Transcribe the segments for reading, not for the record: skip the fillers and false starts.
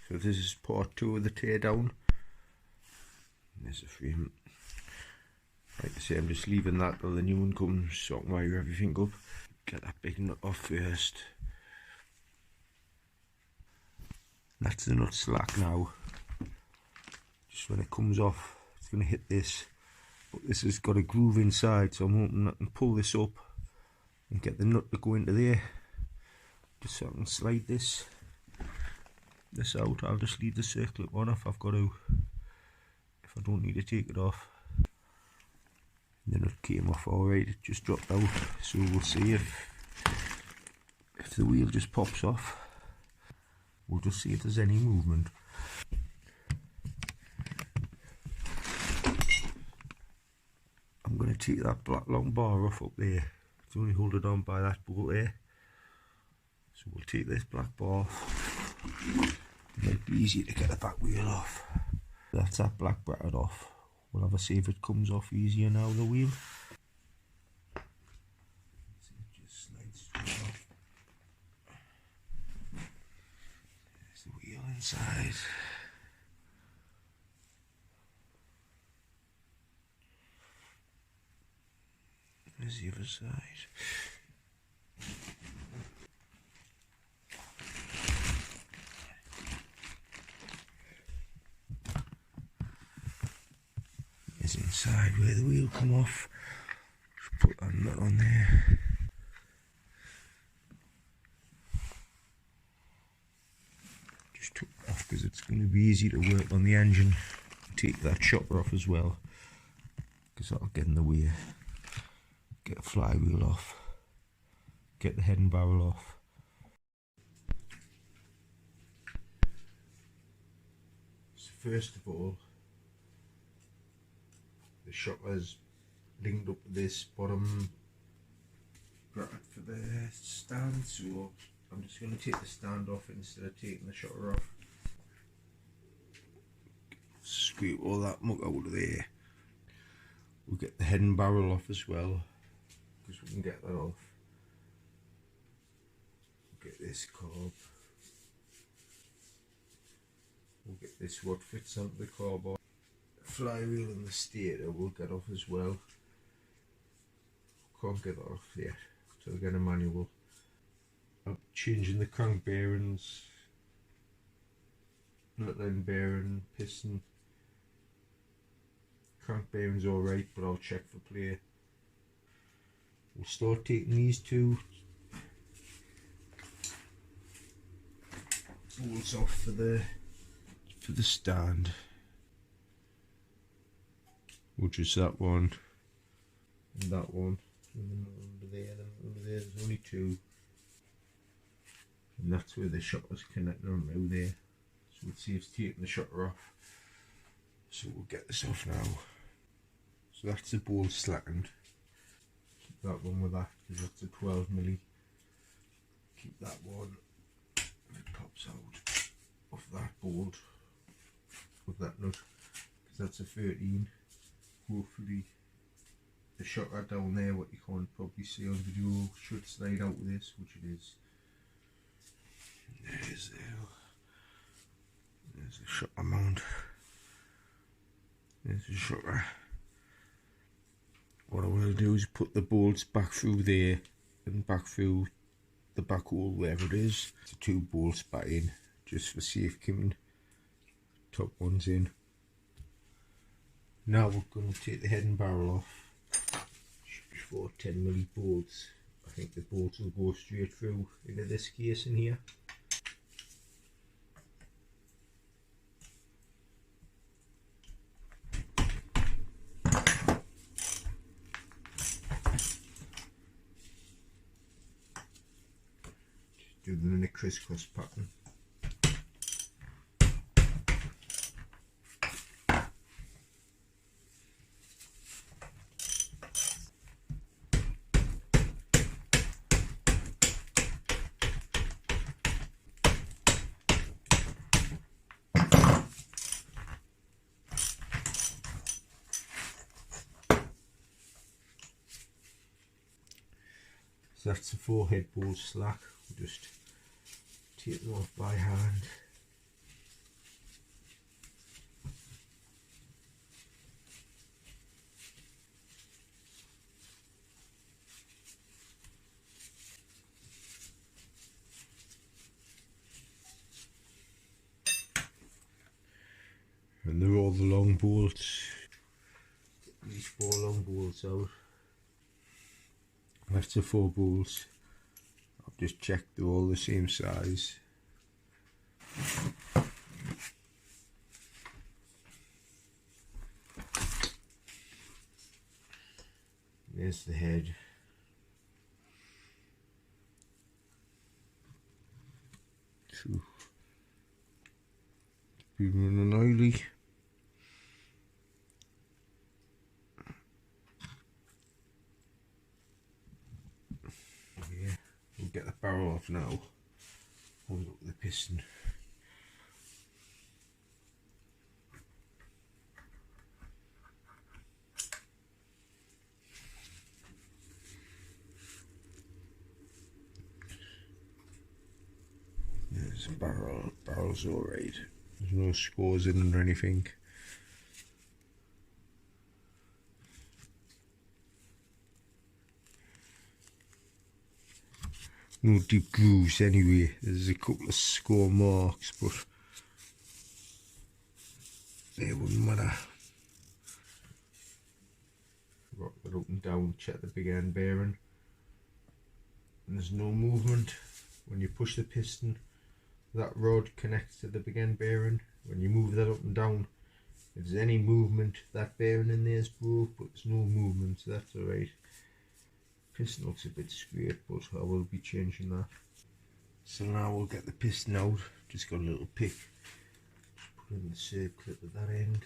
So this is part 2 of the teardown. There's the frame. Like I say, I'm just leaving that till the new one comes so I can wire everything up. Get that big nut off first. That's the nut slack now. Just when it comes off, it's going to hit this. But this has got a groove inside, so I'm hoping I can pull this up and get the nut to go into there. Just so I can slide this out. I'll just leave the circlip on if I've got to. If I don't need to take it off. The nut came off alright, it just dropped out. So we'll see if the wheel just pops off. We'll just see if there's any movement. I'm going to take that black long bar off up there. It's only holding on by that bolt there. So we'll take this black bar off. It might be easy to get the back wheel off. That's that black bracket off. We'll have a see if it comes off easier now, the wheel. It just slides straight off. There's the wheel inside. There's the other side. There's inside where the wheel come off. Just put that nut on there. Just took it off because it's going to be easy to work on the engine. Take that chopper off as well because that'll get in the way. Get the flywheel off, get the head and barrel off. So first of all, the shopper's linked up with this bottom bracket for the stand, so I'm just going to take the stand off instead of taking the shutter off. Scrape all that muck out of there. We'll get the head and barrel off as well, because we can get that off. We'll get this carb. We'll get this what fits onto the carb off. The flywheel and the stator we'll get off as well. Can't get that off yet till we get a manual. I'm changing the crank bearings, little end bearing, piston. Crank bearings alright, but I'll check for play. We'll start taking these two bolts off for the stand, which is that one and that one, and then under there, there's only two, and that's where the shutter's connected on now there. So we'll see if it's taking the shutter off. So we'll get this off now. So that's the bolt slackened. Keep that one with that because that's a 12mm. Keep that one if it pops out off that bolt with that nut because that's a 13. Hopefully the shutter down there, what you can't probably see on video, should slide out with this, which it is. There's the shutter mount. There's the shutter. What I will do is put the bolts back through there and back through the back hole wherever it is. The two bolts back in just for safekeeping. Top one's in. Now we're going to take the head and barrel off. Should be 4 10mm bolts. I think the bolts will go straight through into this case in here. Do them in a crisscross pattern. So that's the 4 head bolts slack. We'll just take them off by hand. And they're all the long bolts. These 4 long bolts out. That's the 4 bolts. I've just checked they're all the same size. There's the head. So, be running oily. Yeah, we'll get the barrel off now. Hold up the piston. There's a barrel. Barrel's alright. There's no scores in or anything. No deep grooves anyway. There's a couple of score marks, but they wouldn't matter. Rock it up and down, check the big end bearing. And there's no movement. When you push the piston, that rod connects to the big end bearing. When you move that up and down, if there's any movement, that bearing in there is broke, but there's no movement, so that's alright. Piston looks a bit straight, but I will be changing that. So now we'll get the piston out. Just got a little pick. Just put in the circlip at that end.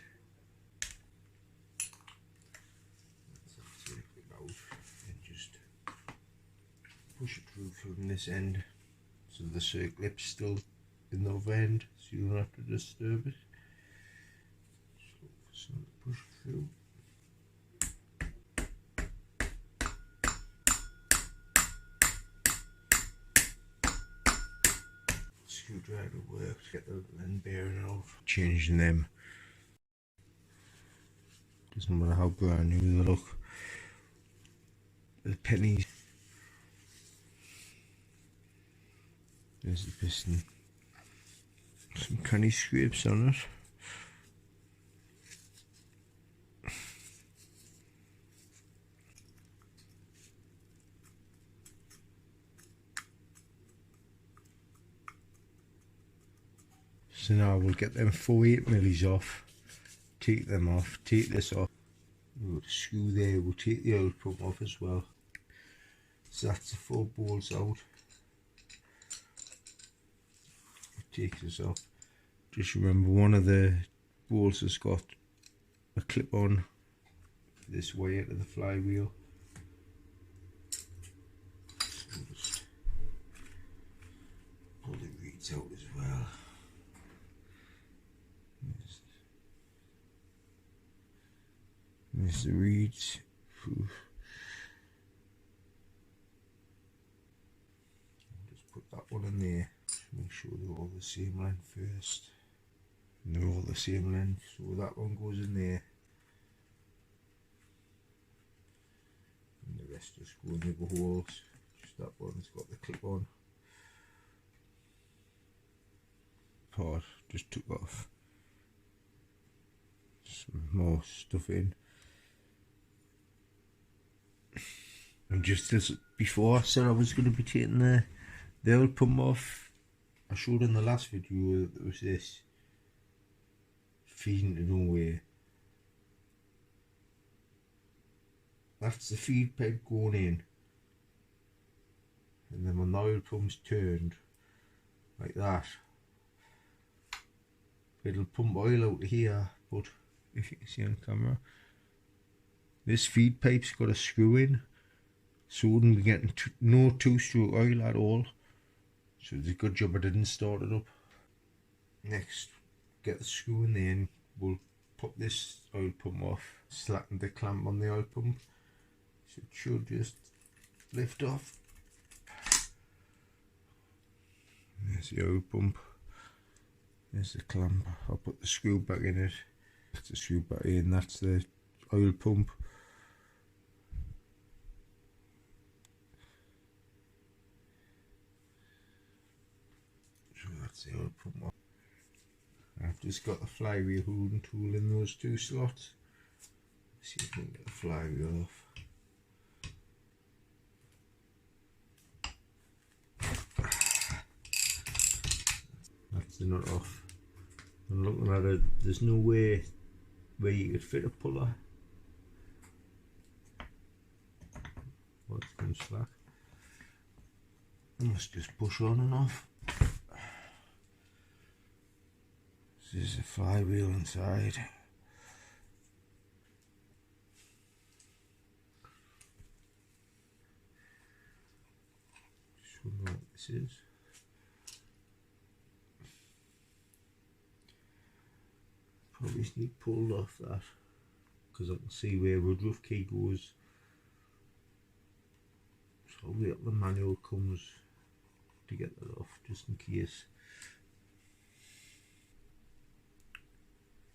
That's that circlip out, and just push it through from this end, so the circlip's still in the other end, so you don't have to disturb it. Just look for something to push through. Screwdriver works, get the end bearing off. Changing them. Doesn't matter how brand new they look. The pennies. There's the piston. Some canny scrapes on it. So now we'll get them 48 millis off, take them off, take this off. We'll screw there, we'll take the oil pump off as well. So that's the 4 bolts out. Take this off. Just remember, one of the bolts has got a clip on this wire to the flywheel. So we'll just pull the reeds out as well. There's the reeds. Just put that one in there. Make sure they're all the same length first. And they're all the same length, so that one goes in there. And the rest just go in the other holes. Just that one's got the clip on. Part just took off. Some more stuff in. And just as before, I said I was going to be taking the oil pump off. I showed in the last video that there was this feeding to nowhere. That's the feed pipe going in, and then when the oil pump's turned like that, it'll pump oil out of here. But if you can see on camera, this feed pipe's got a screw in, so we wouldn't be getting no 2-stroke oil at all. So it's a good job I didn't start it up. Next, get the screw in there and we'll pop this oil pump off. Slacken the clamp on the oil pump, so it should just lift off. There's the oil pump. There's the clamp. I'll put the screw back in it. That's the screw back in, that's the oil pump. So that's the oil pump off. I've just got the flywheel holding tool in those two slots. See if we can get the flywheel off. That's the nut off. I'm looking at it, there's no way where you could fit a puller. Well, it's been slack. I must just push on and off. This is a flywheel inside. Just wonder what this is. Probably just need pulled off that because I can see where woodruff key goes. So I'll wait till the manual comes to get that off, just in case.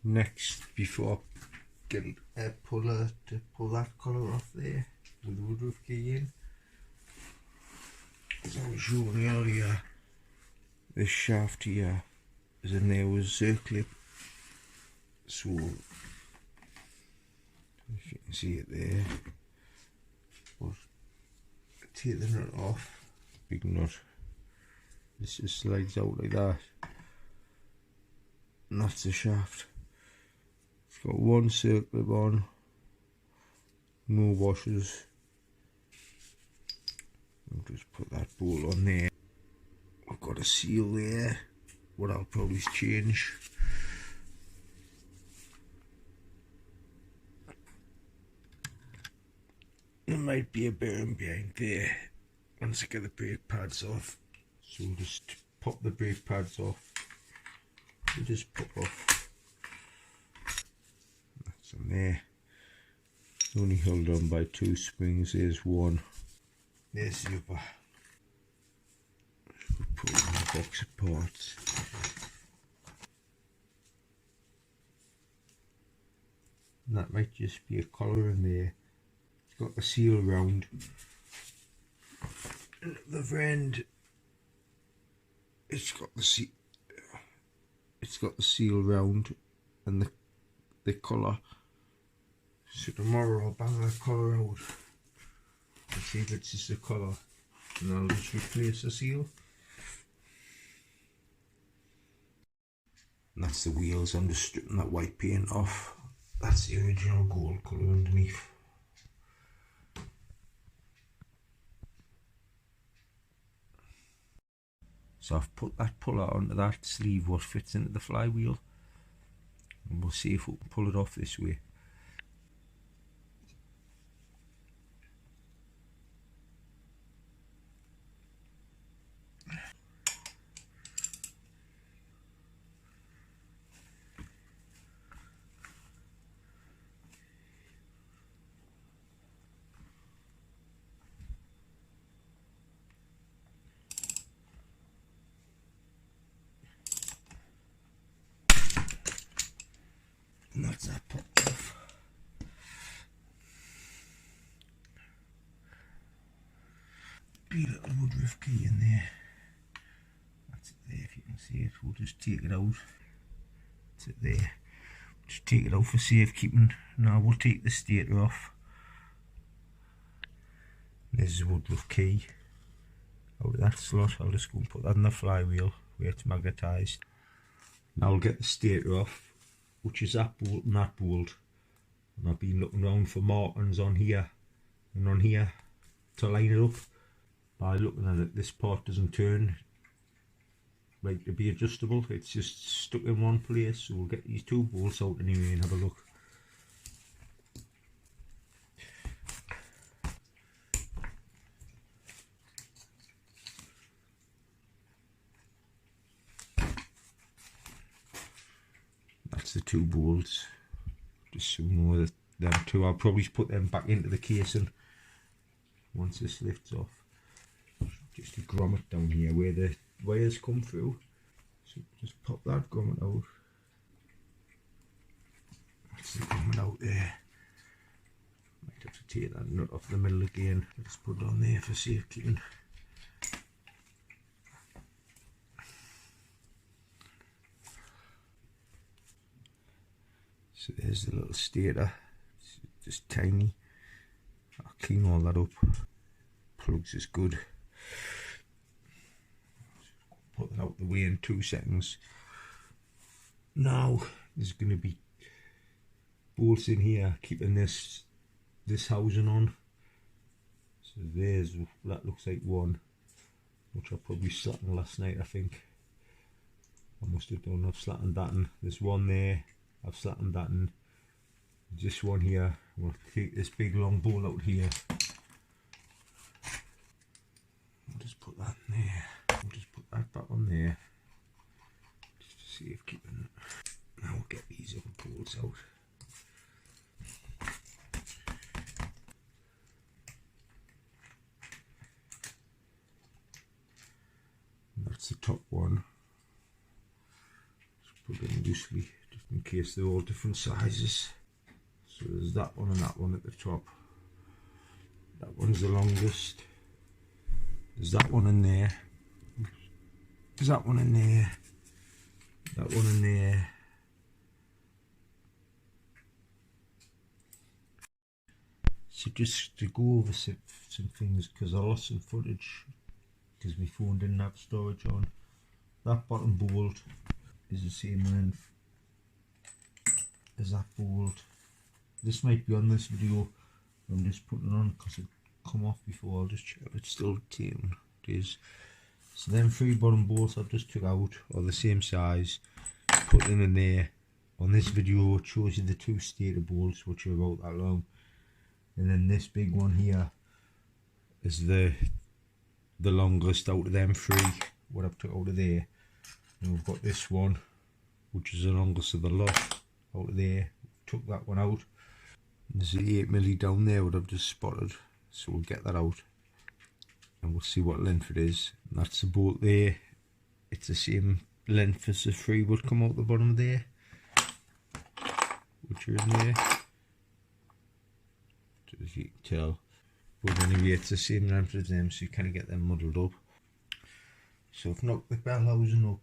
Next, before I get a puller to pull that collar off there with the woodruff key in, as I was showing you earlier, this shaft here is in there with a circlip. So if you can see it there, but take the nut off, big nut, this just slides out like that, and that's the shaft. It's got one circlip on, no washers. I'll just put that bolt on there. I've got a seal there, what I'll probably change. There might be a bearing behind there once I get the brake pads off. So we'll just pop the brake pads off. We'll just pop off. That's on there. Only held on by 2 springs. There's one. There's the other. We'll put it in the box of parts. And that might just be a collar in there. Got the seal round, and at the other end it's got the seal round and the collar. So tomorrow I'll bang that collar out and see if it's just a collar, and I'll just replace the seal. And that's the wheels. I'm just stripping that white paint off. That's the original gold colour underneath. So I've put that puller onto that sleeve what fits into the flywheel, and we'll see if we can pull it off this way. And that's that popped off. Be a little woodruff key in there. That's it there, if you can see it. We'll just take it out. That's it there. Just take it out for safekeeping. Now we'll take the stator off. There's the woodruff key out of that slot. I'll just go and put that in the flywheel where it's magnetised. Now I'll get the stator off, which is that bolt and that bolt, and I've been looking around for markings on here and on here to line it up. By looking at it, this part doesn't turn right to be adjustable, it's just stuck in one place. So we'll get these 2 bolts out anyway and have a look. That's the 2 bolts, just so you know that them 2, I'll probably put them back into the casing once this lifts off. Just a grommet down here where the wires come through, so just pop that grommet out. That's the grommet out there. Might have to take that nut off the middle again. Just put it on there for safekeeping. So there's the little stator, it's just tiny. I'll clean all that up. Plugs is good. Put that out the way in 2 seconds. Now there's going to be bolts in here keeping this housing on. So that looks like one, which I probably slattened last night. I think I must have done. I've slattened that in. There's one there. I've slattened that in. This one here. We'll take this big long bolt out here. I'll just put that in there. I'll just put that back on there. Just to see if keeping it. Now we'll get these other bolts out. That's the top one. Just put it in loosely, just in case they're all different sizes. So there's that one and that one at the top. That one's the longest. There's that one in there. There's that one in there. That one in there. So just to go over some things, because I lost some footage because my phone didn't have storage on. That bottom bolt is the same length as that bolt. This might be on this video. I'm just putting it on because it come off before. I'll just check if it's still tamed. It is. So them 3 bottom bolts I've just took out are the same size. Put in there. On this video it shows you the 2 stator bolts, which are about that long. And then this big one here is the longest out of them 3, what I've took out of there. And we've got this one, which is the longest of the lot, out of there. Took that one out. There's the 8mm down there, what I've just spotted. So we'll get that out and we'll see what length it is. And that's the bolt there. It's the same length as the 3 would come out the bottom there, which are in there. As you can tell, but anyway, it's the same length as them, so you kind of get them muddled up. So I've knocked the bell housing up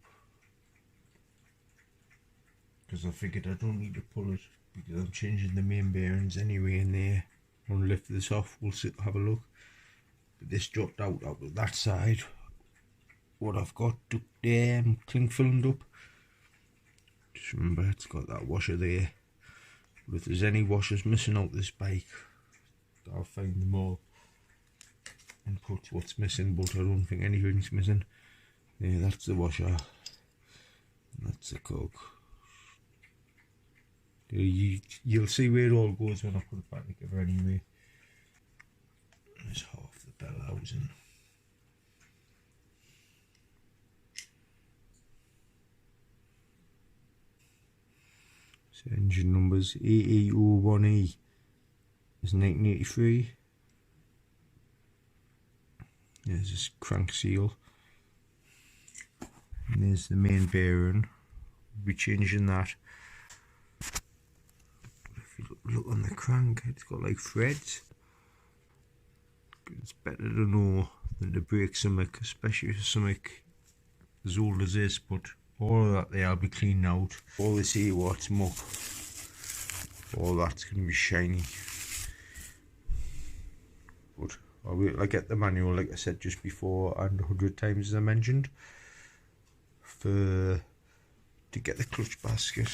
because I figured I don't need to pull it because I'm changing the main bearings anyway in there. I'm going to lift this off, we'll have a look. But this dropped out of that side. What I've got cling filmed up. Just remember it's got that washer there. But if there's any washers missing out this bike, I'll find them all and put what's missing, but I don't think anything's missing. Yeah, that's the washer. And that's the coke. You'll see where it all goes when I put it back together anyway. There's half the bell housing. So engine numbers AE01E is 1983. There's this crank seal. And there's the main bearing. We'll be changing that. If you look on the crank, it's got like threads. It's better to know than to break something, especially if something as old as this. But all of that there I'll be cleaning out. All this here what's muck, all that's going to be shiny. But I'll wait till I get the manual, like I said just before, and 100 times as I mentioned, to get the clutch basket,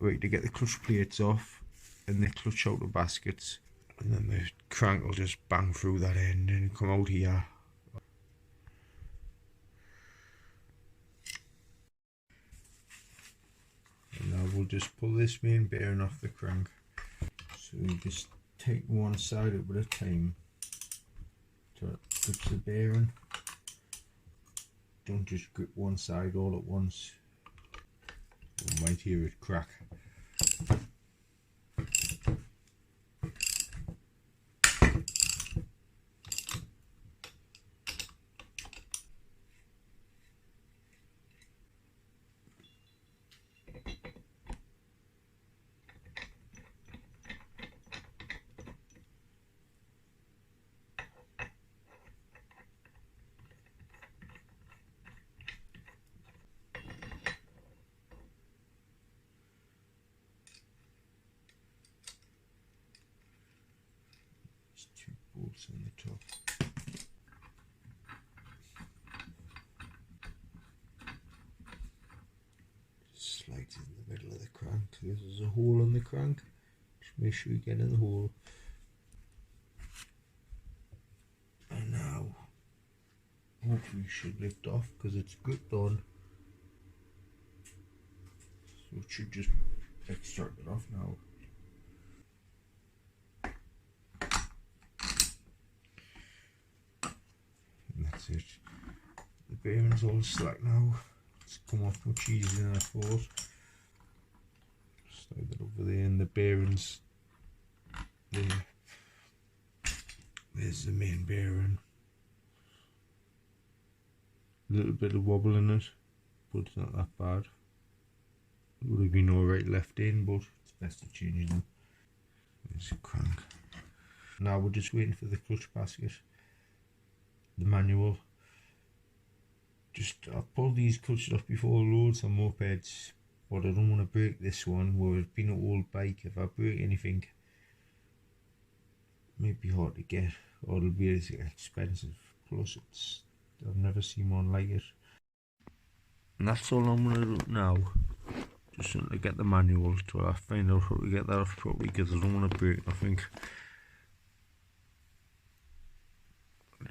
to get the clutch plates off and the clutch out of baskets, and then the crank will just bang through that end and come out here. And now we'll just pull this main bearing off the crank. So you just take one side up at a time to grip the bearing. Don't just grip one side all at once. You might hear it crack. bolts on the top. Just slide it in the middle of the crank. There's a hole in the crank. Just make sure you get in the hole. And now, hopefully it should lift off because it's gripped on. So it should just extract it off now. And that's it. The bearing's all slack now. It's come off much easier than I thought. Slide that over there, and the bearings there. There's the main bearing. A little bit of wobble in it, but it's not that bad. It would have been alright left in, but it's best to change them. There's the crank. Now we're just waiting for the clutch basket, the manual. I've pulled these clutches off before, loads on mopeds, but I don't want to break this one. Where it's been an old bike, if I break anything, it may be hard to get, or it'll be expensive. Plus, I've never seen one like it. And that's all I'm going to do now. Just to get the manual till I find out how to get that off properly, because I don't want to break nothing.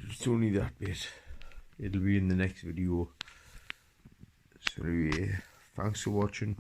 It's only that bit. It'll be in the next video. So yeah, thanks for watching.